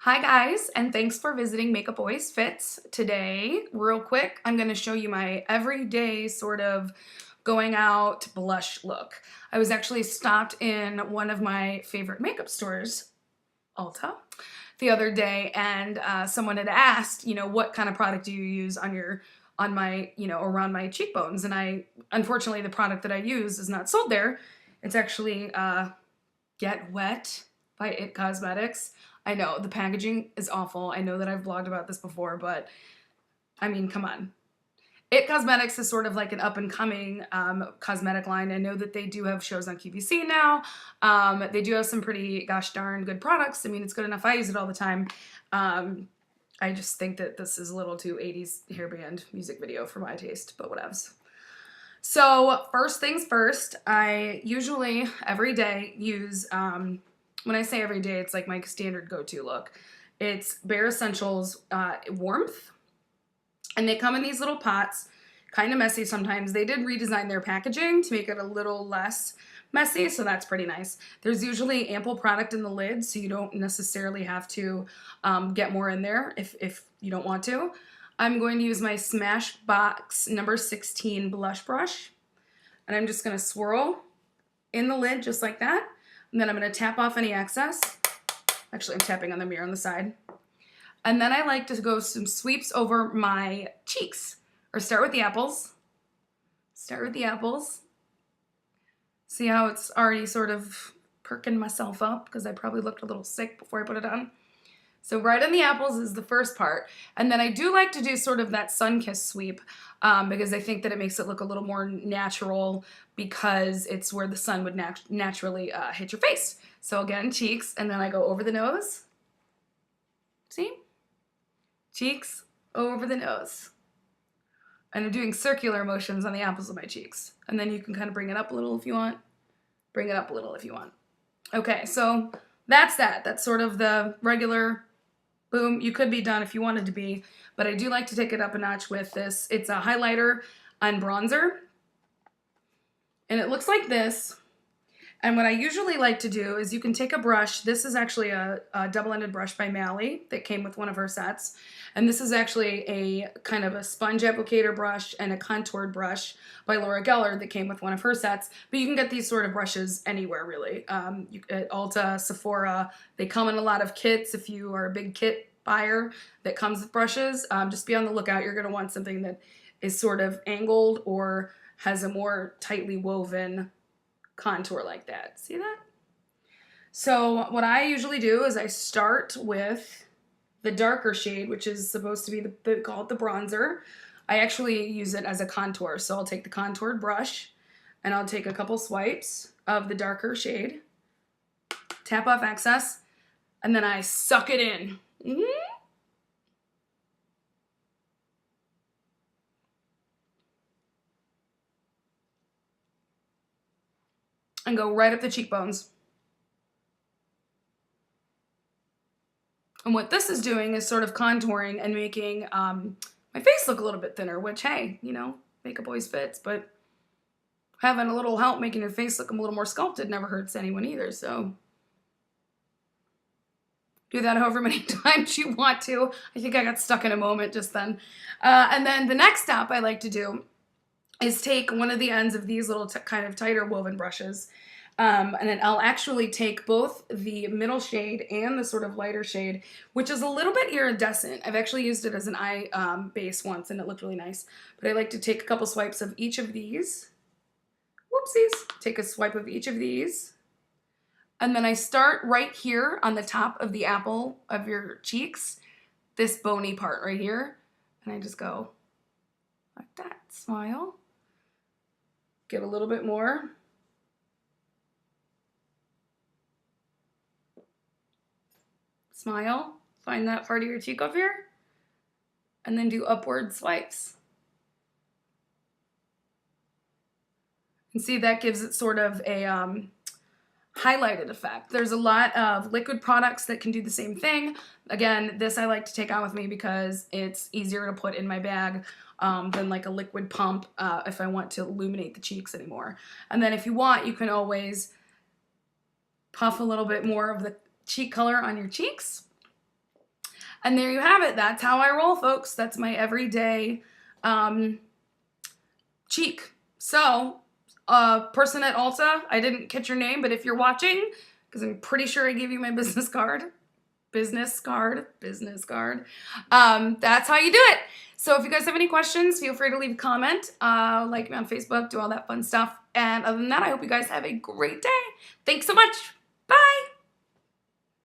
Hi guys, and thanks for visiting Makeup Always Fits. Today, real quick, I'm gonna show you my everyday sort of going out blush look. I was actually stopped in one of my favorite makeup stores, Ulta, the other day, and someone had asked, what kind of product do you use on my, around my cheekbones? And unfortunately, the product that I use is not sold there. It's actually Get Wet by It Cosmetics. I know the packaging is awful. I know that I've blogged about this before, but I mean, come on. It Cosmetics is sort of like an up and coming cosmetic line. I know that they do have shows on QVC now. They do have some pretty gosh darn good products. I mean, it's good enough. I use it all the time. I just think that this is a little too 80s hairband music video for my taste, but whatevs. So first things first, I usually every day use, when I say every day, it's like my standard go-to look. It's Bare Escentuals Warmth, and they come in these little pots, kind of messy sometimes. They did redesign their packaging to make it a little less messy, so that's pretty nice. There's usually ample product in the lid, so you don't necessarily have to get more in there if you don't want to. I'm going to use my Smashbox number 16 blush brush, and I'm just going to swirl in the lid just like that, and then I'm going to tap off any excess. Actually, I'm tapping on the mirror on the side. And then I like to go some sweeps over my cheeks, or start with the apples. Start with the apples. See how it's already sort of perking myself up because I probably looked a little sick before I put it on. So right on the apples is the first part. And then I do like to do sort of that sun-kissed sweep because I think that it makes it look a little more natural because it's where the sun would naturally hit your face. So again, cheeks, and then I go over the nose. See? Cheeks, over the nose. And I'm doing circular motions on the apples of my cheeks. And then you can kind of bring it up a little if you want. Bring it up a little if you want. Okay, so that's that. That's sort of the regular boom. You could be done if you wanted to be, but I do like to take it up a notch with this. It's a highlighter and bronzer, and it looks like this. And what I usually like to do is you can take a brush. This is actually a double-ended brush by Mally that came with one of her sets. And this is actually a kind of a sponge applicator brush and a contoured brush by Laura Geller that came with one of her sets. But you can get these sort of brushes anywhere, really. At Ulta, Sephora, they come in a lot of kits. If you are a big kit buyer that comes with brushes, just be on the lookout. You're going to want something that is sort of angled or has a more tightly woven contour like that. See that? So what I usually do is I start with the darker shade, which is supposed to be called the bronzer. I actually use it as a contour. So I'll take the contoured brush and I'll take a couple swipes of the darker shade, tap off excess, and then I suck it in. And go right up the cheekbones. And what this is doing is sort of contouring and making my face look a little bit thinner, which, hey, makeup always fits, but having a little help making your face look a little more sculpted never hurts anyone either, so do that however many times you want to. I think I got stuck in a moment just then. And then the next step I like to do is take one of the ends of these little kind of tighter woven brushes, and then I'll actually take both the middle shade and the sort of lighter shade, which is a little bit iridescent. I've actually used it as an eye base once, and it looked really nice. But I like to take a couple swipes of each of these. Whoopsies. Take a swipe of each of these. And then I start right here on the top of the apple of your cheeks, this bony part right here. And I just go like that. Smile. Get a little bit more. Smile. Find that part of your cheek up here. And then do upward swipes. And see, that gives it sort of a highlighted effect. There's a lot of liquid products that can do the same thing. Again, this I like to take out with me because it's easier to put in my bag than like a liquid pump if I want to illuminate the cheeks anymore. And then if you want, you can always puff a little bit more of the cheek color on your cheeks. And there you have it. That's how I roll, folks. That's my everyday cheek. So, person at Ulta, I didn't catch your name, but if you're watching, because I'm pretty sure I gave you my business card. That's how you do it. So if you guys have any questions, feel free to leave a comment, like me on Facebook, do all that fun stuff. And other than that, I hope you guys have a great day. Thanks so much.